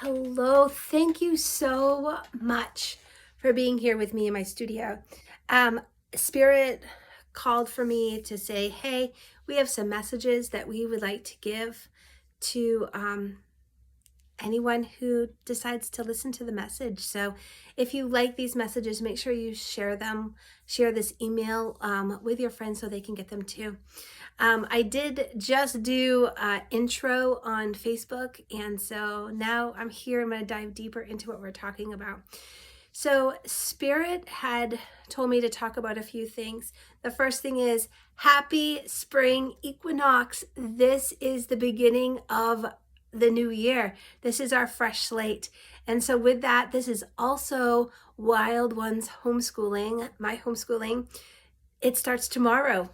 Hello, thank you so much for being here with me in my studio. Um, Spirit called for me to say, hey, we have some messages that we would like to give to anyone who decides to listen to the message. So if you like these messages, make sure you share them, share this email with your friends so they can get them too. I did just do an intro on Facebook, and so now I'm here. I'm going to dive deeper into what we're talking about. So, Spirit had told me to talk about a few things. The first thing is happy spring equinox. This is the beginning of the new year. This is our fresh slate. And so, with that, this is also Wild Ones homeschooling, my homeschooling. It starts tomorrow.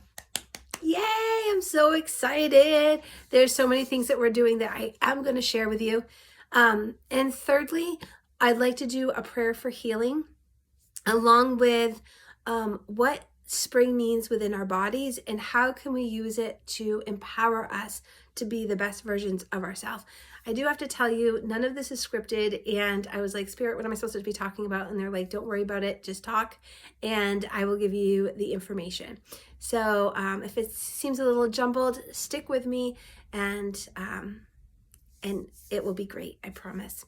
Yay, I'm so excited. There's so many things that we're doing that I am going to share with you. And thirdly, I'd like to do a prayer for healing along with what spring means within our bodies and how can we use it to empower us to be the best versions of ourselves. I do have to tell you, none of this is scripted, and I was like, Spirit, what am I supposed to be talking about? And they're like, don't worry about it, just talk, and I will give you the information. So if it seems a little jumbled, stick with me, and it will be great, I promise.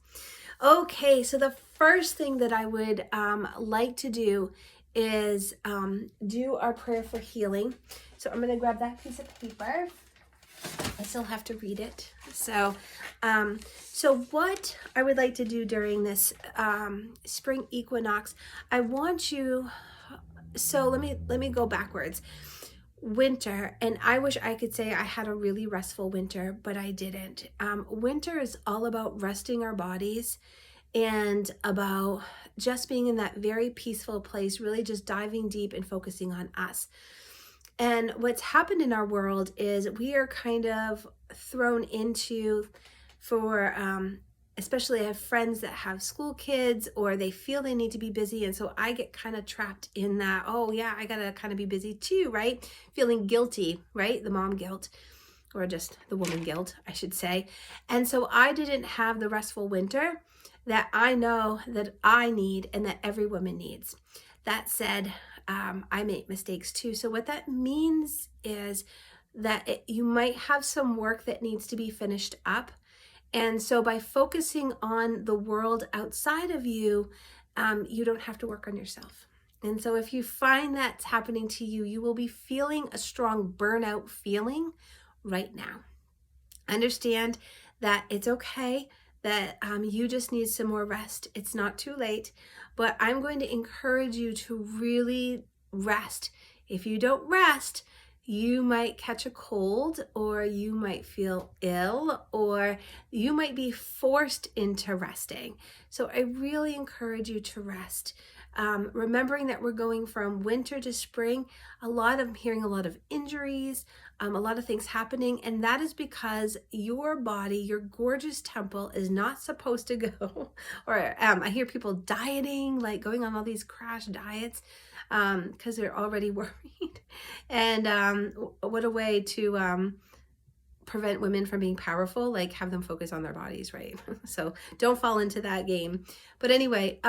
Okay, so the first thing that I would like to do is do our prayer for healing. So I'm going to grab that piece of paper. I still have to read it. So what I would like to do during this spring equinox, I want you. So let me go backwards. Winter, and I wish I could say I had a really restful winter, but I didn't. Winter is all about resting our bodies and about just being in that very peaceful place, really just diving deep and focusing on us. And what's happened in our world is we are kind of thrown into, especially I have friends that have school kids or they feel they need to be busy. And so I get kind of trapped in that, oh yeah, I got to kind of be busy too, right? Feeling guilty, right? The mom guilt, or just the woman guilt, I should say. And so I didn't have the restful winter that I know that I need and that every woman needs. That said, I make mistakes too. So what that means is that you might have some work that needs to be finished up. And so by focusing on the world outside of you, you don't have to work on yourself. And so if you find that's happening to you, you will be feeling a strong burnout feeling right now. Understand that it's okay, that you just need some more rest. It's not too late, but I'm going to encourage you to really rest. If you don't rest, you might catch a cold, or you might feel ill, or you might be forced into resting. So I really encourage you to rest. Remembering that we're going from winter to spring, I'm hearing a lot of injuries, a lot of things happening, and that is because your body, your gorgeous temple, is not supposed to go, or I hear people dieting, like going on all these crash diets, because they're already worried. And what a way to prevent women from being powerful, like have them focus on their bodies, right? So don't fall into that game. But anyway,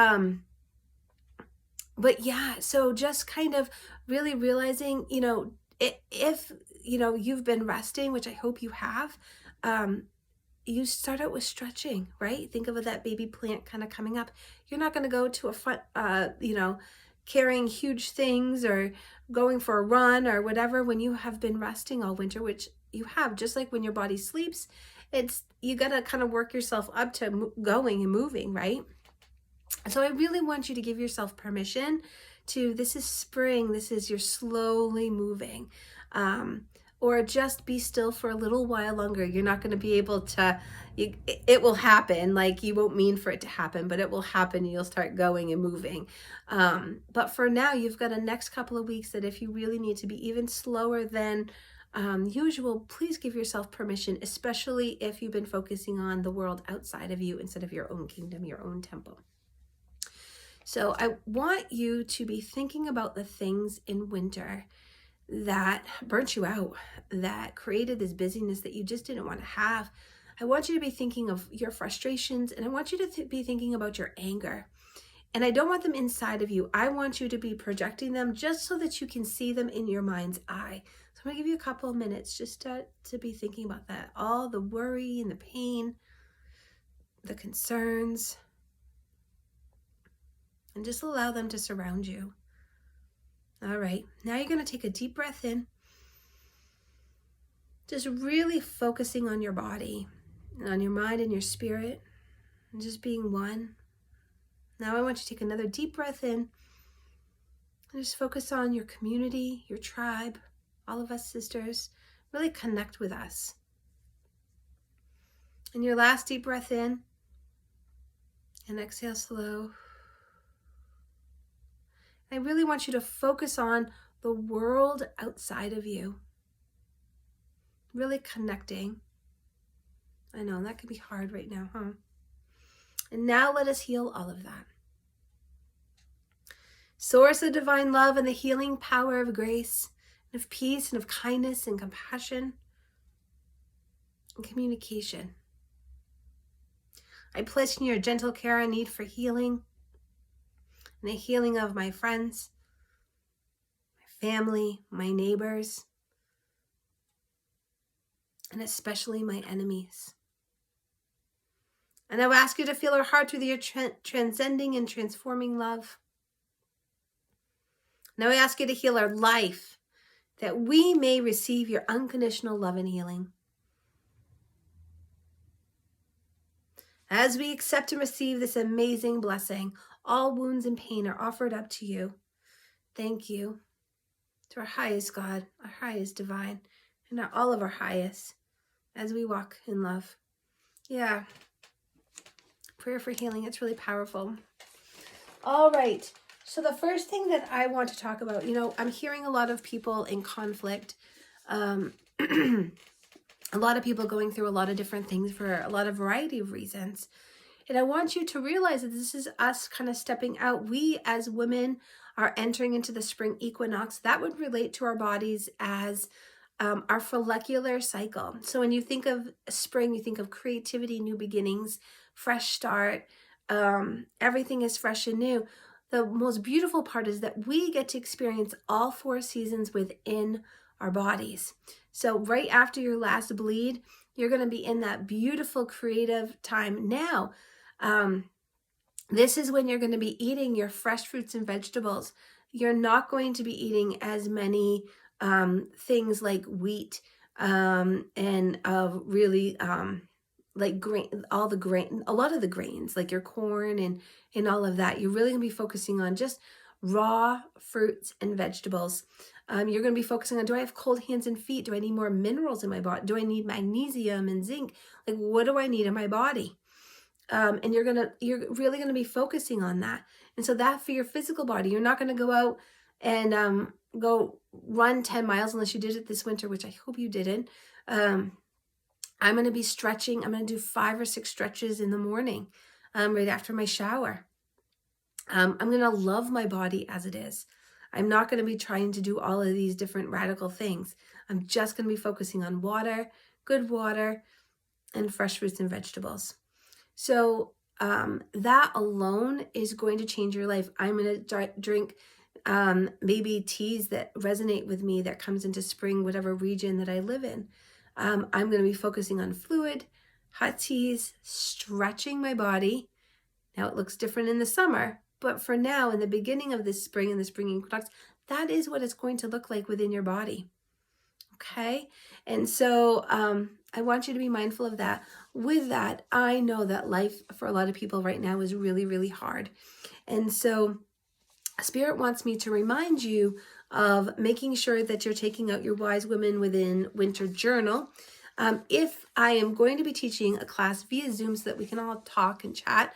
but yeah, so just kind of really realizing, if you've been resting, which I hope you have, you start out with stretching, right? Think of that baby plant kind of coming up. You're not going to go to a front, carrying huge things or going for a run or whatever when you have been resting all winter, which you have. Just like when your body sleeps, you got to kind of work yourself up to going and moving, right? So I really want you to give yourself permission this is spring, this is you're slowly moving, or just be still for a little while longer. You're not going to be able to, it will happen, like you won't mean for it to happen, but it will happen and you'll start going and moving. But for now, you've got a next couple of weeks that if you really need to be even slower than usual, please give yourself permission, especially if you've been focusing on the world outside of you instead of your own kingdom, your own temple. So I want you to be thinking about the things in winter that burnt you out, that created this busyness that you just didn't want to have. I want you to be thinking of your frustrations, and I want you to be thinking about your anger. And I don't want them inside of you. I want you to be projecting them just so that you can see them in your mind's eye. So I'm going to give you a couple of minutes just to be thinking about that. All the worry and the pain, the concerns, and just allow them to surround you. All right, now you're going to take a deep breath in. Just really focusing on your body, on your mind and your spirit, and just being one. Now I want you to take another deep breath in and just focus on your community, your tribe, all of us sisters. Really connect with us. And your last deep breath in and exhale slow. I really want you to focus on the world outside of you. Really connecting. I know that can be hard right now, huh? And now let us heal all of that. Source of divine love and the healing power of grace and of peace and of kindness and compassion and communication. I place in your gentle care a need for healing and the healing of my friends, my family, my neighbors, and especially my enemies. And I will ask you to feel our heart through your transcending and transforming love. Now I ask you to heal our life, that we may receive your unconditional love and healing. As we accept and receive this amazing blessing, all wounds and pain are offered up to you. Thank you to our highest God, our highest divine, and all of our highest as we walk in love. Yeah. Prayer for healing. It's really powerful. All right. So the first thing that I want to talk about, I'm hearing a lot of people in conflict, a lot of people going through a lot of different things for a lot of variety of reasons. And I want you to realize that this is us kind of stepping out. We as women are entering into the spring equinox. That would relate to our bodies as our follicular cycle. So when you think of spring, you think of creativity, new beginnings, fresh start. Everything is fresh and new. The most beautiful part is that we get to experience all 4 seasons within our bodies. So right after your last bleed, you're going to be in that beautiful creative time now. This is when you're going to be eating your fresh fruits and vegetables. You're not going to be eating as many things like wheat and really like grain, all the grain, a lot of the grains, like your corn and all of that. You're really going to be focusing on just raw fruits and vegetables. You're going to be focusing on, do I have cold hands and feet? Do I need more minerals in my body? Do I need magnesium and zinc? Like, what do I need in my body? And you're really going to be focusing on that. And so that for your physical body, you're not going to go out and go run 10 miles unless you did it this winter, which I hope you didn't. I'm going to be stretching. I'm going to do 5 or 6 stretches in the morning, right after my shower. I'm going to love my body as it is. I'm not going to be trying to do all of these different radical things. I'm just going to be focusing on water, good water, and fresh fruits and vegetables. So that alone is going to change your life. I'm going to drink maybe teas that resonate with me that comes into spring, whatever region that I live in. I'm going to be focusing on fluid, hot teas, stretching my body. Now it looks different in the summer, but for now, in the beginning of this spring and the spring equinox, that is what it's going to look like within your body. Okay? And so I want you to be mindful of that. With that, I know that life for a lot of people right now is really, really hard. And so Spirit wants me to remind you of making sure that you're taking out your Wise Women Within Winter Journal. If I am going to be teaching a class via Zoom so that we can all talk and chat,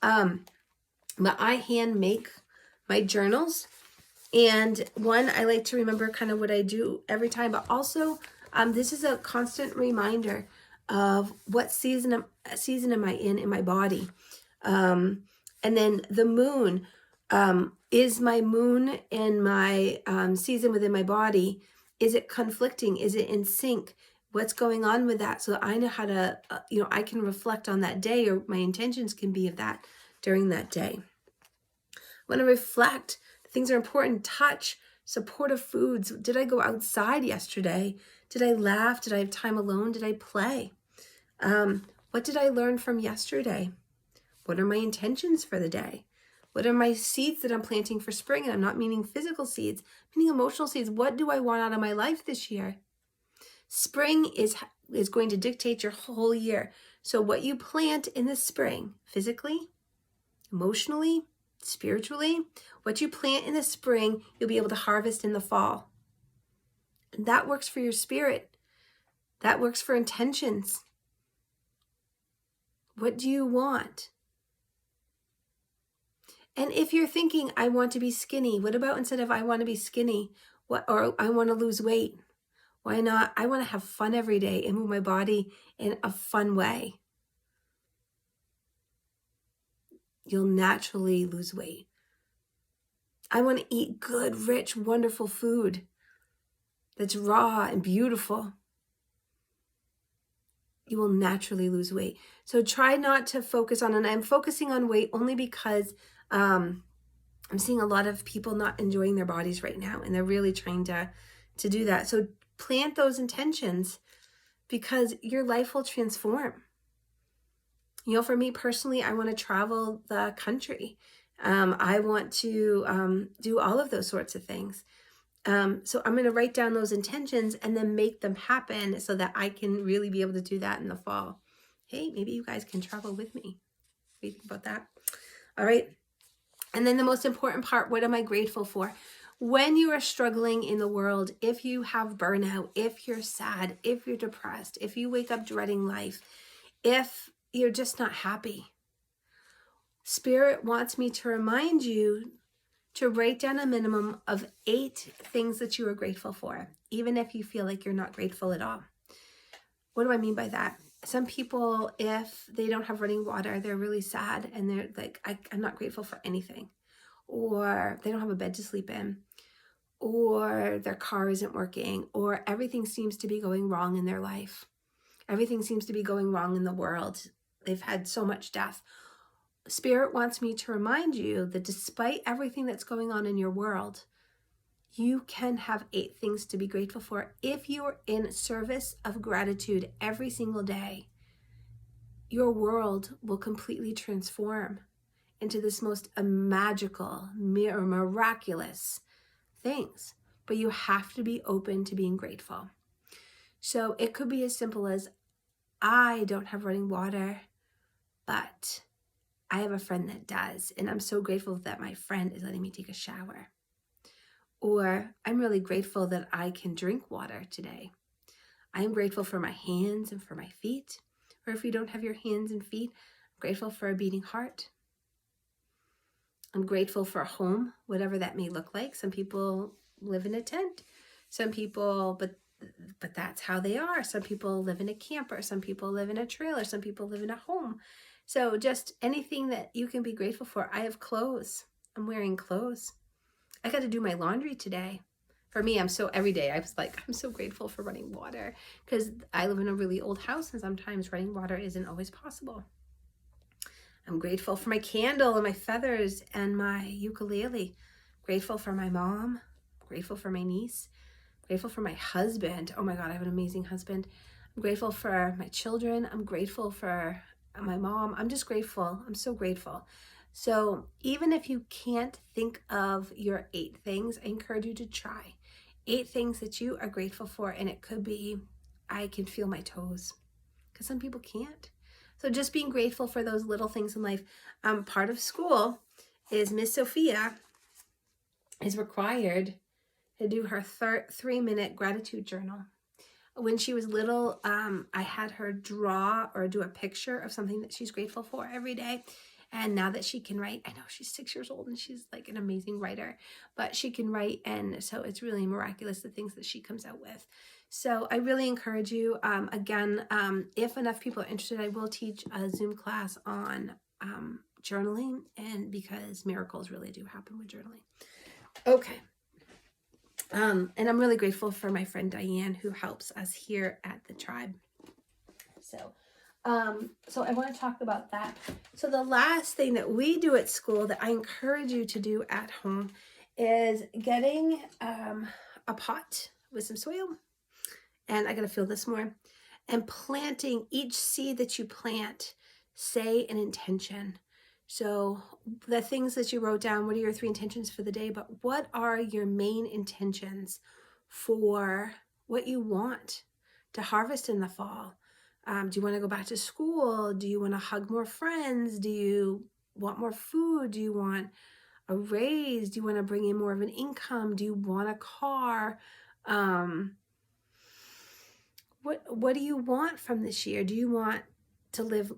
but I hand make my journals. And one, I like to remember kind of what I do every time, but also this is a constant reminder of what season am I in my body. And then the moon, is my moon and my season within my body, is it conflicting? Is it in sync What's going on with that? So I know how to, I can reflect on that day, or my intentions can be of that during that day. I want to reflect. Things are important. Touch, supportive foods. Did I go outside yesterday? Did I laugh? Did I have time alone? Did I play? What did I learn from yesterday? What are my intentions for the day? What are my seeds that I'm planting for spring? And I'm not meaning physical seeds, I'm meaning emotional seeds. What do I want out of my life this year? Spring is going to dictate your whole year. So what you plant in the spring, physically, emotionally, spiritually, what you plant in the spring, you'll be able to harvest in the fall. And that works for your spirit. That works for intentions. What do you want? And if you're thinking, I want to be skinny, what about instead of I want to be skinny, or I want to lose weight? Why not? I want to have fun every day and move my body in a fun way. You'll naturally lose weight. I want to eat good, rich, wonderful food that's raw and beautiful. You will naturally lose weight. So try not to focus on, and I'm focusing on weight only because I'm seeing a lot of people not enjoying their bodies right now, and they're really trying to do that. So plant those intentions, because your life will transform. For me personally, I want to travel the country. I want to do all of those sorts of things. So I'm going to write down those intentions and then make them happen so that I can really be able to do that in the fall. Hey, maybe you guys can travel with me. What do you think about that? All right. And then the most important part, what am I grateful for? When you are struggling in the world, if you have burnout, if you're sad, if you're depressed, if you wake up dreading life, if you're just not happy, Spirit wants me to remind you to write down a minimum of 8 things that you are grateful for, even if you feel like you're not grateful at all. What do I mean by that? Some people, if they don't have running water, they're really sad and they're like, I'm not grateful for anything. Or they don't have a bed to sleep in, or their car isn't working, or everything seems to be going wrong in their life. Everything seems to be going wrong in the world. They've had so much death. Spirit wants me to remind you that despite everything that's going on in your world, you can have 8 things to be grateful for. If you're in service of gratitude every single day, your world will completely transform into this most magical, miraculous things. But you have to be open to being grateful. So it could be as simple as, I don't have running water, but I have a friend that does, and I'm so grateful that my friend is letting me take a shower. Or I'm really grateful that I can drink water today. I'm grateful for my hands and for my feet. Or if you don't have your hands and feet, I'm grateful for a beating heart. I'm grateful for a home, whatever that may look like. Some people live in a tent. Some people, but that's how they are. Some people live in a camper. Some people live in a trailer. Some people live in a home. So just anything that you can be grateful for. I have clothes. I'm wearing clothes. I got to do my laundry today. For me, every day I was like, I'm so grateful for running water, because I live in a really old house and sometimes running water isn't always possible. I'm grateful for my candle and my feathers and my ukulele. Grateful for my mom. Grateful for my niece. Grateful for my husband. Oh my God, I have an amazing husband. I'm grateful for my children. I'm grateful for my mom. I'm just grateful. I'm so grateful. So even if you can't think of your 8 things, I encourage you to try 8 things that you are grateful for. And it could be, I can feel my toes, because some people can't. So just being grateful for those little things in life. Part of school is Miss Sophia is required to do her 3-minute gratitude journal. When she was little, I had her draw or do a picture of something that she's grateful for every day. And now that she can write, I know she's 6 years old and she's like an amazing writer, but she can write. And so it's really miraculous, the things that she comes out with. So I really encourage you, if enough people are interested, I will teach a Zoom class on journaling, and because miracles really do happen with journaling. Okay. And I'm really grateful for my friend Diane who helps us here at the tribe. So I want to talk about that. So the last thing that we do at school that I encourage you to do at home is getting a pot with some soil, and I got to fill this more, and planting each seed that you plant, say an intention. So the things that you wrote down, what are your 3 intentions for the day? But what are your main intentions for what you want to harvest in the fall? Do you want to go back to school? Do you want to hug more friends? Do you want more food? Do you want a raise? Do you want to bring in more of an income? Do you want a car? What do you want from this year? Do you want to live?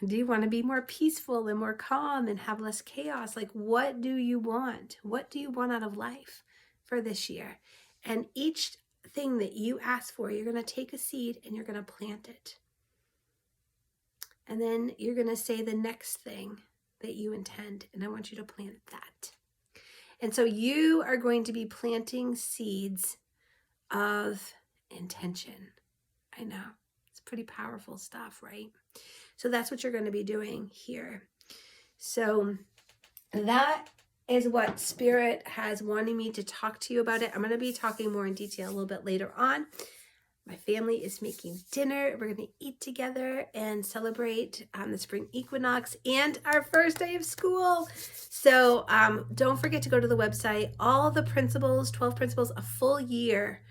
Do you want to be more peaceful and more calm and have less chaos? Like, what do you want? What do you want out of life for this year? And each thing that you ask for, you're going to take a seed and you're going to plant it. And then you're going to say the next thing that you intend, and I want you to plant that. And so you are going to be planting seeds of intention. I know, it's pretty powerful stuff, right? So that's what you're going to be doing here. So that is what Spirit has wanted me to talk to you about it. I'm going to be talking more in detail a little bit later on. My family is making dinner. We're going to eat together and celebrate the spring equinox and our first day of school. So don't forget to go to the website. All the principles, 12 principles, a full year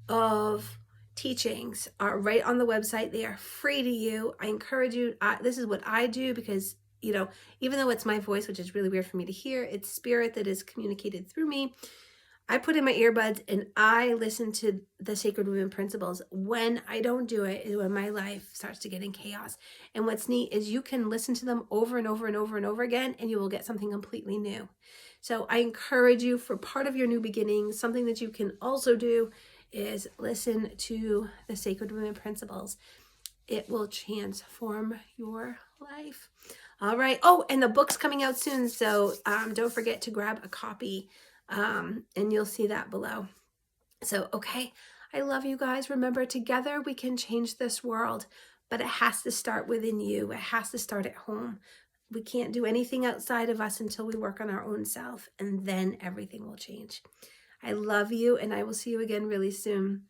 of teachings are right on the website. They are free to you. I encourage you. This is what I do because, you know, even though it's my voice, which is really weird for me to hear, it's Spirit that is communicated through me. I put in my earbuds and I listen to the Sacred Women Principles. When I don't do it is when my life starts to get in chaos. And what's neat is you can listen to them over and over and over and over again, and you will get something completely new. So I encourage you, for part of your new beginning, something that you can also do is listen to the Sacred Women Principles. It will transform your life. All right. Oh, and the book's coming out soon, so don't forget to grab a copy. And you'll see that below. So, okay, I love you guys. Remember, together we can change this world, but it has to start within you. It has to start at home. We can't do anything outside of us until we work on our own self, and then everything will change. I love you, and I will see you again really soon.